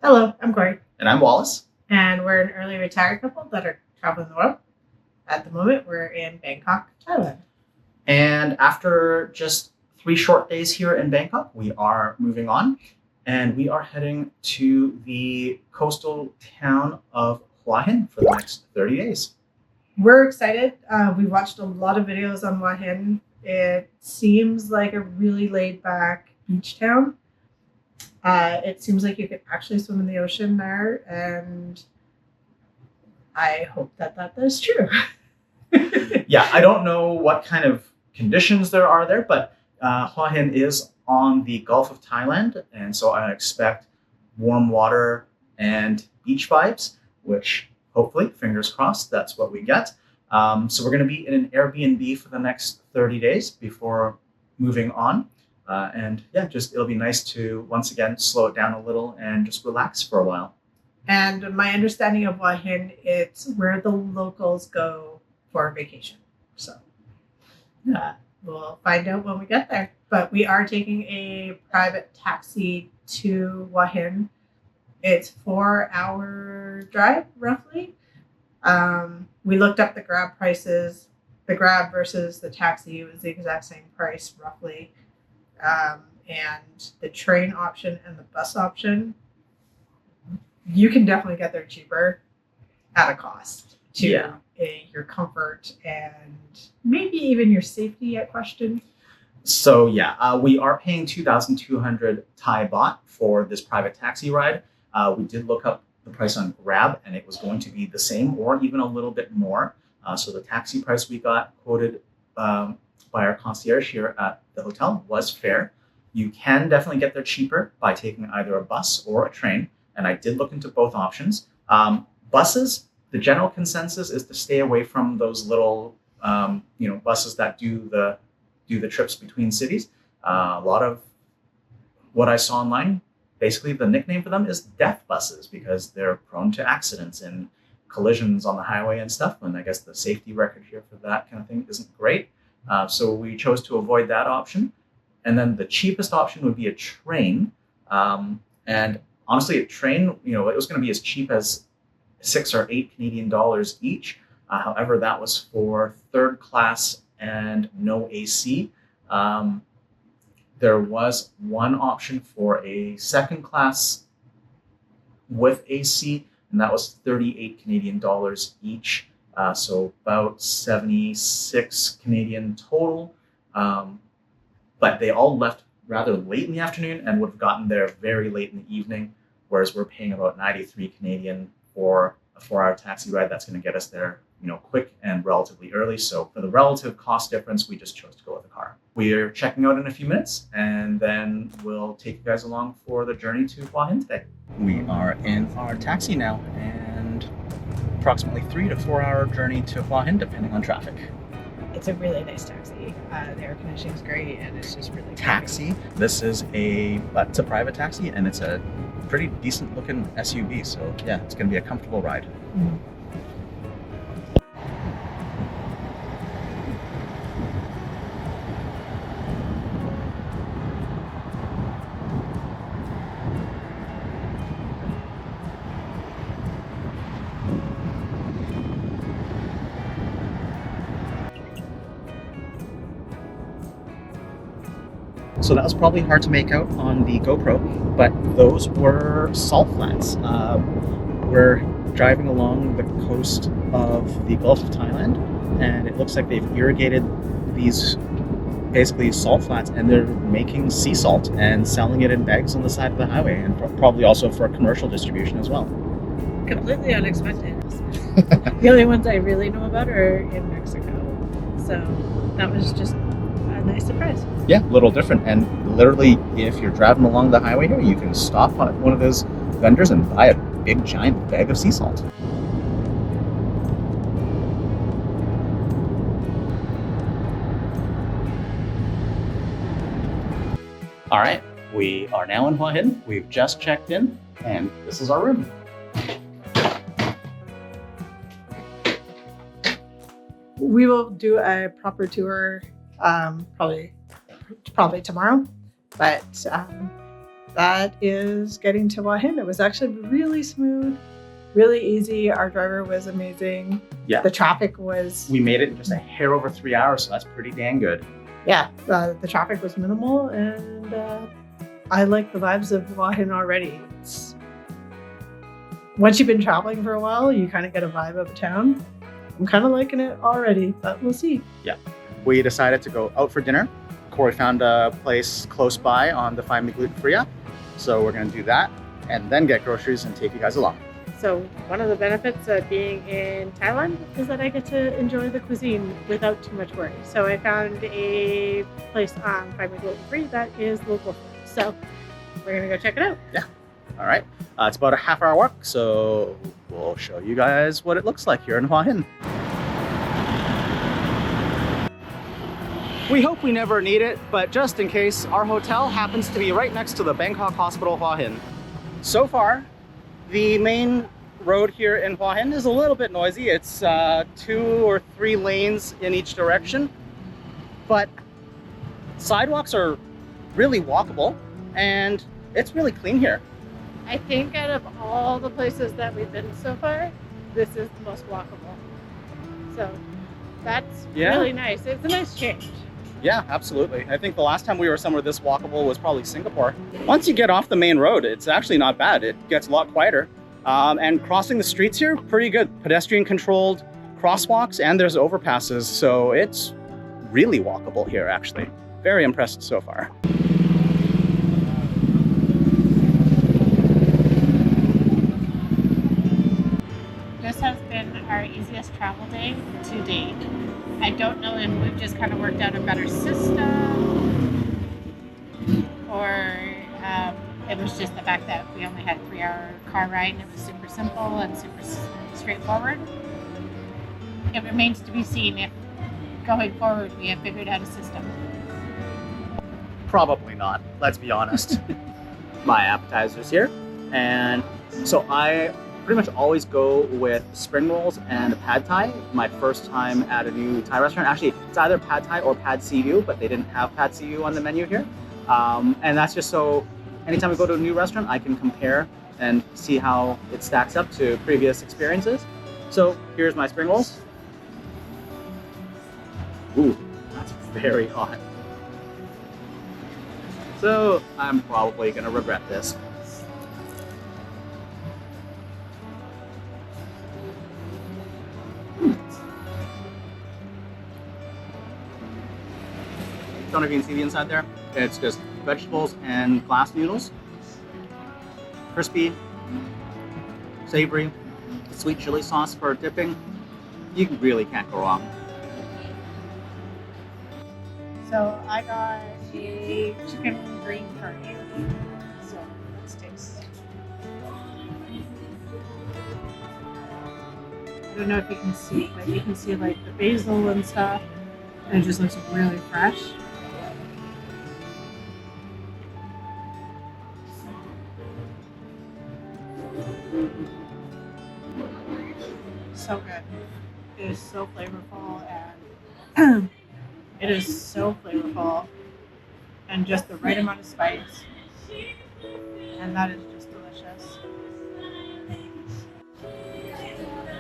Hello, I'm Cory. And I'm Wallace. And we're an early retired couple that are traveling the world. At the moment, we're in Bangkok, Thailand. And after just 3 short days here in Bangkok, we are moving on. And we are heading to the coastal town of Hua Hin for the next 30 days. We're excited. We watched a lot of videos on Hua Hin. It seems like a really laid-back beach town. It seems like you could actually swim in the ocean there, and I hope that is true. Yeah, I don't know what kind of conditions there are there, but Hua Hin is on the Gulf of Thailand, and so I expect warm water and beach vibes, which hopefully, fingers crossed, that's what we get. So we're going to be in an Airbnb for the next 30 days before moving on. And yeah, it'll be nice to once again slow it down a little and just relax for a while. And my understanding of Hua Hin, it's where the locals go for vacation. So we'll find out when we get there. But we are taking a private taxi to Hua Hin. It's 4-hour drive, roughly. We looked up the Grab prices. The Grab versus the taxi was the exact same price, roughly. And the train option and the bus option, you can definitely get there cheaper at a cost to your comfort and maybe even your safety at question. So we are paying 2,200 Thai baht for this private taxi ride. We did look up the price on Grab, and it was going to be the same or even a little bit more. So the taxi price we got quoted by our concierge here at the hotel was fair. You can definitely get there cheaper by taking either a bus or a train, and I did look into both options. Buses, the general consensus is to stay away from those little buses that do the trips between cities. A lot of what I saw online, basically the nickname for them is death buses because they're prone to accidents and collisions on the highway and stuff, and I guess the safety record here for that kind of thing isn't great. So we chose to avoid that option. And then the cheapest option would be a train. And honestly, a train, it was going to be as cheap as 6 or 8 Canadian dollars each. However, that was for third class and no AC. There was one option for a second class with AC, and that was 38 Canadian dollars each. So about 76 Canadian total. But they all left rather late in the afternoon and would have gotten there very late in the evening, whereas we're paying about 93 Canadian for a 4-hour taxi ride. That's going to get us there, quick and relatively early. So for the relative cost difference, we just chose to go with a car. We're checking out in a few minutes, and then we'll take you guys along for the journey to Hua Hin today. We are in our taxi now, and approximately 3 to 4 hour journey to Hua Hin, depending on traffic. It's a really nice taxi. The air conditioning is great, and it's just really taxi. This is it's a private taxi, and it's a pretty decent looking SUV. So yeah, it's going to be a comfortable ride. Mm-hmm. So that was probably hard to make out on the GoPro, but those were salt flats. We're driving along the coast of the Gulf of Thailand, and it looks like they've irrigated these basically salt flats, and they're making sea salt and selling it in bags on the side of the highway, and probably also for commercial distribution as well. Completely unexpected. The only ones I really know about are in Mexico. So that was just nice surprise. Yeah, a little different. And literally, if you're driving along the highway here, you can stop at one of those vendors and buy a big giant bag of sea salt. All right, we are now in Hua Hin. We've just checked in, and this is our room. We will do a proper tour probably tomorrow, but that is getting to Hua Hin. It was actually really smooth, really easy. Our driver was amazing. Yeah. The traffic was... We made it in just a hair over 3 hours, so that's pretty dang good. Yeah, the traffic was minimal, and I like the vibes of Hua Hin already. Once you've been traveling for a while, you kind of get a vibe of a town. I'm kind of liking it already, but we'll see. Yeah. We decided to go out for dinner. Cory found a place close by on the Find Me Gluten Free app. So we're going to do that and then get groceries and take you guys along. So one of the benefits of being in Thailand is that I get to enjoy the cuisine without too much worry. So I found a place on Find Me Gluten Free that is local food. So we're going to go check it out. Yeah. All right. It's about a half-hour walk, so we'll show you guys what it looks like here in Hua Hin. We hope we never need it, but just in case, our hotel happens to be right next to the Bangkok Hospital Hua Hin. So far, the main road here in Hua Hin is a little bit noisy. It's 2 or 3 lanes in each direction, but sidewalks are really walkable and it's really clean here. I think out of all the places that we've been so far, this is the most walkable. So that's really nice. It's a nice change. Yeah, absolutely. I think the last time we were somewhere this walkable was probably Singapore. Once you get off the main road, it's actually not bad. It gets a lot quieter. And crossing the streets here, pretty good. Pedestrian controlled crosswalks, and there's overpasses. So it's really walkable here, actually. Very impressed so far. This has been our easiest travel day to date. I don't know if we've just kind of worked out a better system or it was just the fact that we only had a 3-hour car ride and it was super simple and super straightforward. It remains to be seen if going forward we have figured out a system. Probably not, let's be honest. My appetizers here. And so I pretty much always go with spring rolls and pad thai. My first time at a new Thai restaurant. Actually, it's either pad thai or pad see ew, but they didn't have pad see ew on the menu here. And that's just so anytime we go to a new restaurant, I can compare and see how it stacks up to previous experiences. So here's my spring rolls. Ooh, that's very hot. So I'm probably gonna regret this. Don't know if you can see the inside there. It's just vegetables and glass noodles. Crispy, savory, sweet chili sauce for dipping. You really can't go wrong. So I got a chicken green curry. So let's taste. I don't know if you can see, but you can see like the basil and stuff. And it just looks really fresh. So good. It is so flavorful and it is so flavorful and just the right amount of spice. And that is just delicious.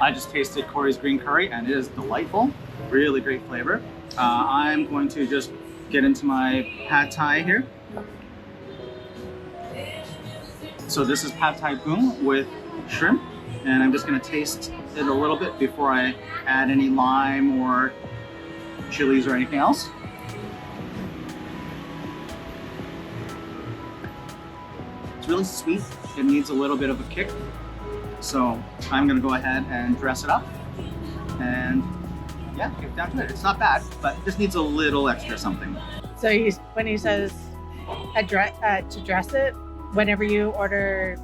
I just tasted Cory's green curry and it is delightful. Really great flavor. I'm going to just get into my pad thai here. So this is pad thai boom with shrimp, and I'm just going to taste it a little bit before I add any lime or chilies or anything else. It's really sweet. It needs a little bit of a kick. So I'm going to go ahead and dress it up and yeah, get down to it. It's not bad, but it just needs a little extra something. So when he says to dress it, whenever you order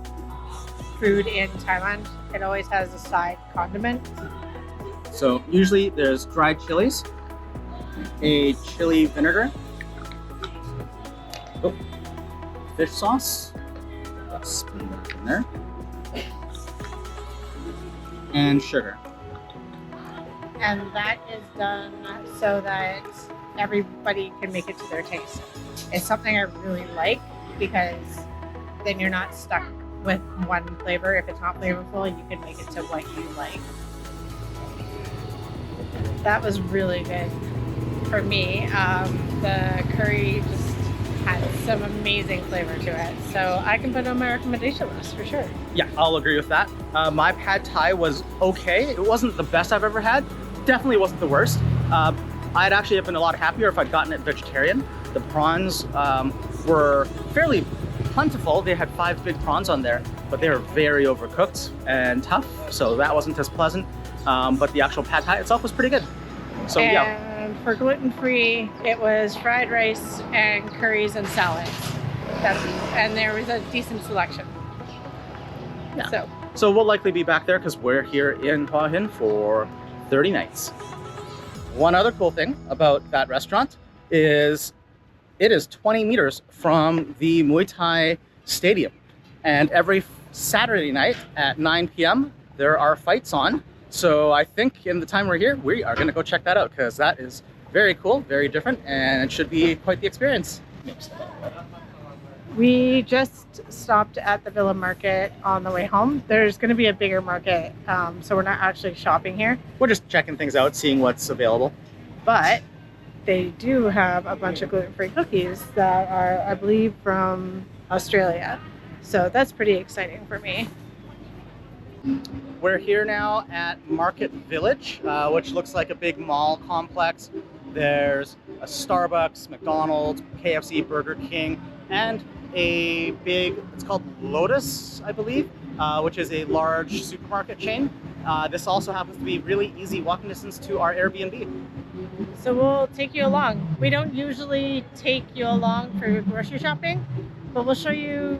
food in Thailand, it always has a side condiment. So usually there's dried chilies, a chili vinegar, fish sauce, spoon that in there, and sugar. And that is done so that everybody can make it to their taste. It's something I really like because then you're not stuck with one flavor. If it's not flavorful, you can make it to what you like. That was really good for me. The curry just had some amazing flavor to it. So I can put it on my recommendation list for sure. Yeah, I'll agree with that. My pad thai was okay. It wasn't the best I've ever had. Definitely wasn't the worst. I'd actually have been a lot happier if I'd gotten it vegetarian. The prawns were fairly plentiful. They had 5 big prawns on there, but they were very overcooked and tough, so that wasn't as pleasant. But the actual pad thai itself was pretty good. So yeah. And for gluten-free, it was fried rice and curries and salads. And there was a decent selection. Yeah. So we'll likely be back there because we're here in Hua Hin for 30 nights. One other cool thing about that restaurant is it is 20 meters from the Muay Thai stadium. And every Saturday night at 9 p.m. there are fights on. So I think in the time we're here, we are going to go check that out because that is very cool, very different, and it should be quite the experience. We just stopped at the Villa Market on the way home. There's going to be a bigger market, so we're not actually shopping here. We're just checking things out, seeing what's available. But they do have a bunch of gluten-free cookies that are, I believe, from Australia. So that's pretty exciting for me. We're here now at Market Village, which looks like a big mall complex. There's a Starbucks, McDonald's, KFC, Burger King, and a big, it's called Lotus, I believe, which is a large supermarket chain. This also happens to be really easy walking distance to our Airbnb. So we'll take you along. We don't usually take you along for grocery shopping, but we'll show you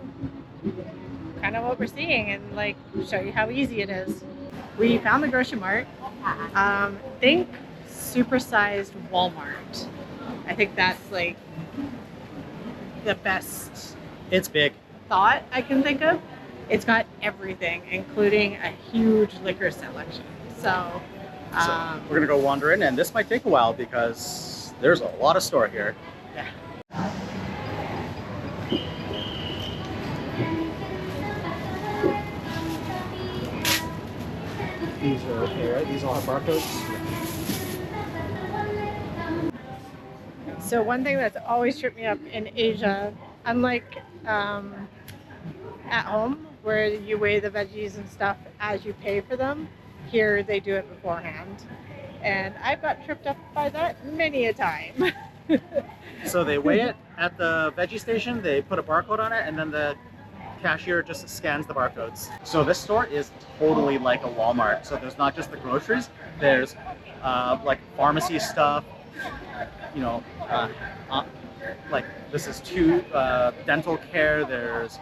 kind of what we're seeing and like show you how easy it is. We found the grocery mart. Think supersized Walmart. I think that's like the best. It's big. Thought I can think of. It's got everything, including a huge liquor selection. So we're gonna go wander in, and this might take a while because there's a lot of store here. Yeah. These are okay, right? These all have barcodes? So one thing that's always tripped me up in Asia, unlike at home where you weigh the veggies and stuff as you pay for them, here they do it beforehand. And I've got tripped up by that many a time. So they weigh it at the veggie station, they put a barcode on it, and then the cashier just scans the barcodes. So this store is totally like a Walmart. So there's not just the groceries, there's like pharmacy stuff, you know, like this is dental care, there's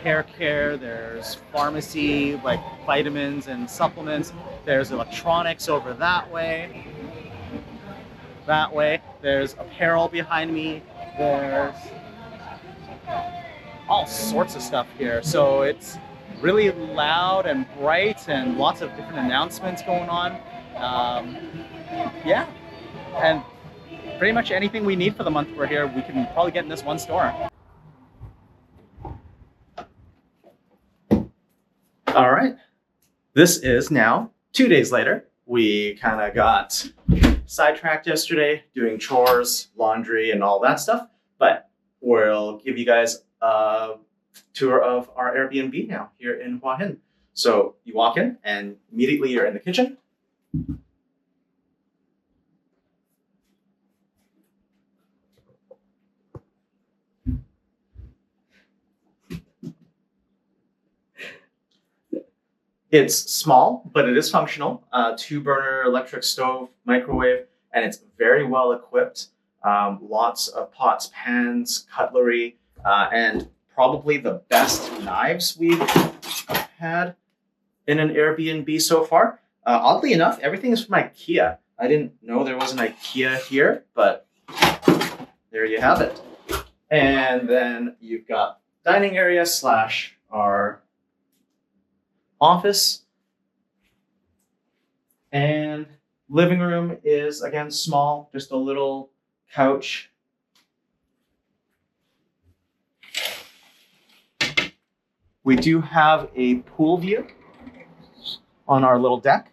hair care, there's pharmacy, like vitamins and supplements, there's electronics over that way, there's apparel behind me, there's all sorts of stuff here. So it's really loud and bright and lots of different announcements going on. Yeah, and pretty much anything we need for the month we're here, we can probably get in this one store. All right, this is now 2 days later. We kind of got sidetracked yesterday doing chores, laundry, and all that stuff, but we'll give you guys a tour of our Airbnb now here in Hua Hin. So you walk in and immediately you're in the kitchen. It's small, but it is functional. 2-burner electric stove, microwave, and it's very well equipped. Lots of pots, pans, cutlery, and probably the best knives we've had in an Airbnb so far. Oddly enough, everything is from IKEA. I didn't know there was an IKEA here, but there you have it. And then you've got dining area / our office, and living room is again small, just a little couch. We do have a pool view on our little deck.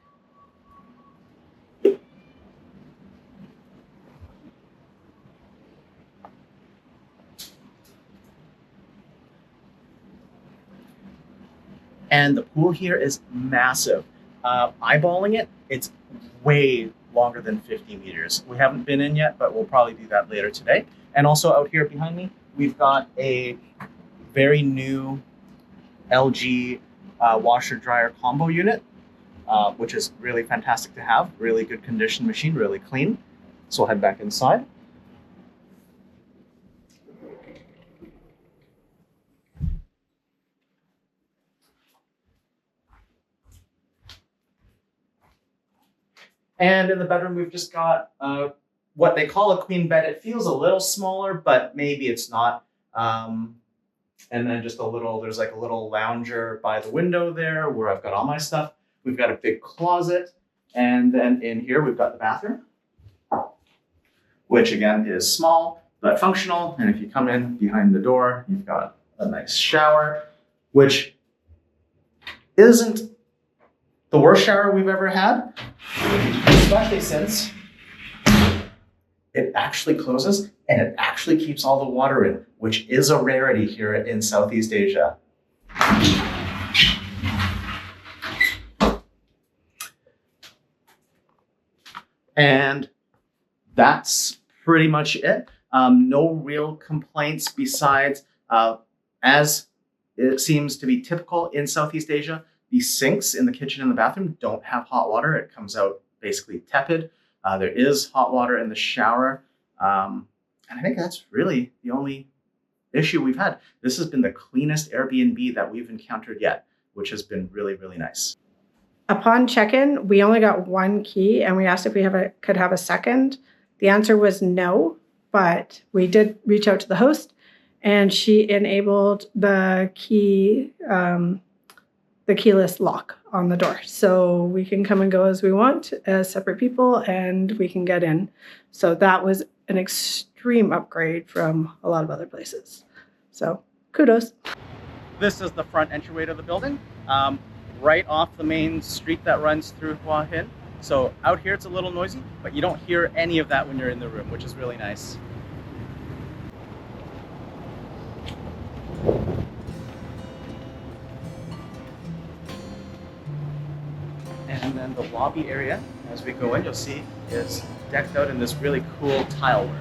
And the pool here is massive. Eyeballing it, it's way longer than 50 meters. We haven't been in yet, but we'll probably do that later today. And also out here behind me, we've got a very new LG washer dryer combo unit, which is really fantastic to have. Really good condition machine, really clean. So we'll head back inside. And in the bedroom, we've just got what they call a queen bed. It feels a little smaller, but maybe it's not. And then just there's like a little lounger by the window there where I've got all my stuff. We've got a big closet. And then in here, we've got the bathroom, which again is small, but functional. And if you come in behind the door, you've got a nice shower, which isn't the worst shower we've ever had, especially since it actually closes and it actually keeps all the water in, which is a rarity here in Southeast Asia. And that's pretty much it. No real complaints besides, as it seems to be typical in Southeast Asia, the sinks in the kitchen and the bathroom don't have hot water. It comes out basically tepid. There is hot water in the shower. And I think that's really the only issue we've had. This has been the cleanest Airbnb that we've encountered yet, which has been really, really nice. Upon check-in, we only got one key and we asked if we could have a second. The answer was no, but we did reach out to the host and she enabled the key, the keyless lock on the door. So we can come and go as we want as separate people and we can get in. So that was an extreme upgrade from a lot of other places. So kudos. This is the front entryway to the building, right off the main street that runs through Hua Hin. So out here it's a little noisy, but you don't hear any of that when you're in the room, which is really nice. And then the lobby area, as we go in, you'll see is decked out in this really cool tile work.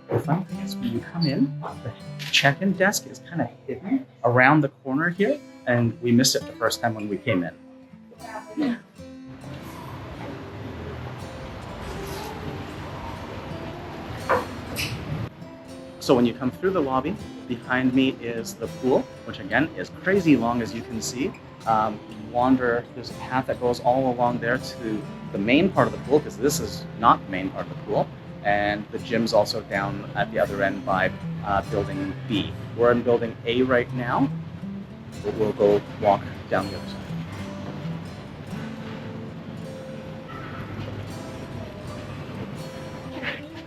The fun thing is when you come in, the check-in desk is kind of hidden around the corner here, and we missed it the first time when we came in. Yeah. So when you come through the lobby, behind me is the pool, which again is crazy long as you can see. You wander, there's a path that goes all along there to the main part of the pool, because this is not the main part of the pool. And the gym's also down at the other end by building B. We're in building A right now, but we'll go walk down the other side.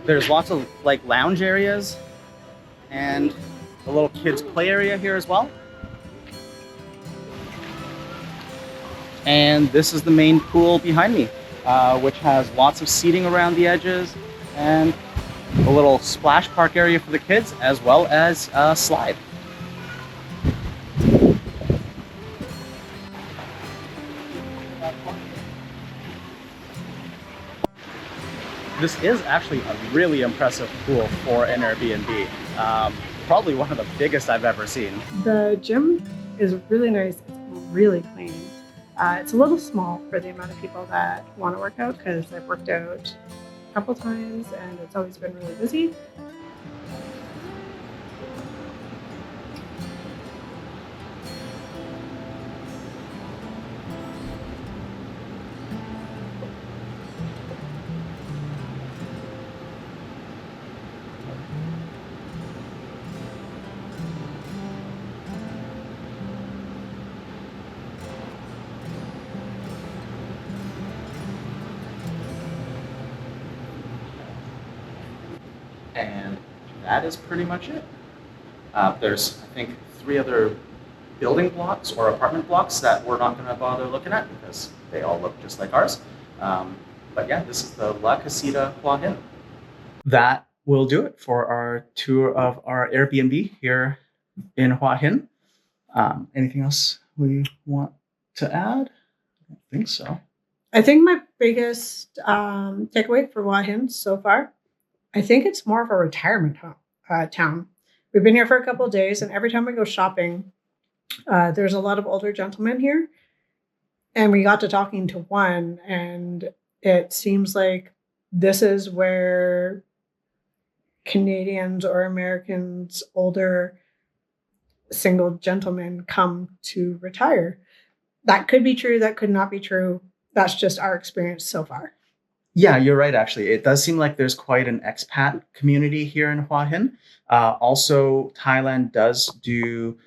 There's lots of like lounge areas and a little kids play area here as well. And this is the main pool behind me, which has lots of seating around the edges and a little splash park area for the kids, as well as a slide. This is actually a really impressive pool for an Airbnb. Probably one of the biggest I've ever seen. The gym is really nice. It's really clean. It's a little small for the amount of people that want to work out, because I've worked out a couple times and it's always been really busy. that is pretty much it. There's, I think, 3 other building blocks or apartment blocks that we're not going to bother looking at because they all look just like ours. But yeah, this is the La Casita Hua Hin. That will do it for our tour of our Airbnb here in Hua Hin. Anything else we want to add? I don't think so. I think my biggest takeaway for Hua Hin so far, I think it's more of a retirement town. We've been here for a couple of days, and every time we go shopping, there's a lot of older gentlemen here. And we got to talking to one, and it seems like this is where Canadians or Americans, older single gentlemen, come to retire. That could be true. That could not be true. That's just our experience so far. Yeah, you're right, actually. It does seem like there's quite an expat community here in Hua Hin. Also, Thailand does do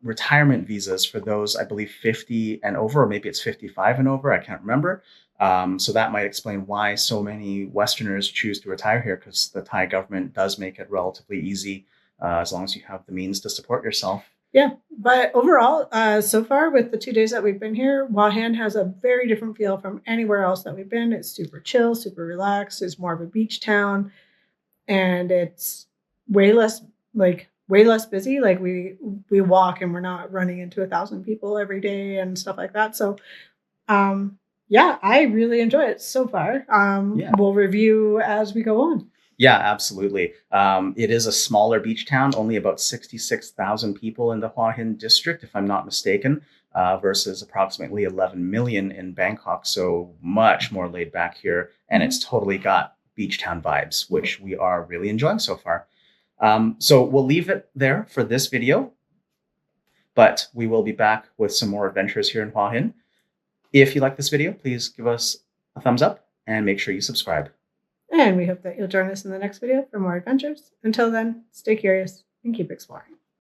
retirement visas for those, I believe, 50 and over, or maybe it's 55 and over. I can't remember. So that might explain why so many Westerners choose to retire here, because the Thai government does make it relatively easy as long as you have the means to support yourself. Yeah, but overall, so far with the 2 days that we've been here, Hua Hin has a very different feel from anywhere else that we've been. It's super chill, super relaxed. It's more of a beach town, and it's way less busy. Like we walk and we're not running into 1,000 people every day and stuff like that. So, yeah, I really enjoy it so far. We'll review as we go on. Yeah, absolutely. It is a smaller beach town, only about 66,000 people in the Hua Hin district, if I'm not mistaken, versus approximately 11 million in Bangkok. So much more laid back here. And it's totally got beach town vibes, which we are really enjoying so far. So we'll leave it there for this video, but we will be back with some more adventures here in Hua Hin. If you like this video, please give us a thumbs up and make sure you subscribe. And we hope that you'll join us in the next video for more adventures. Until then, stay curious and keep exploring.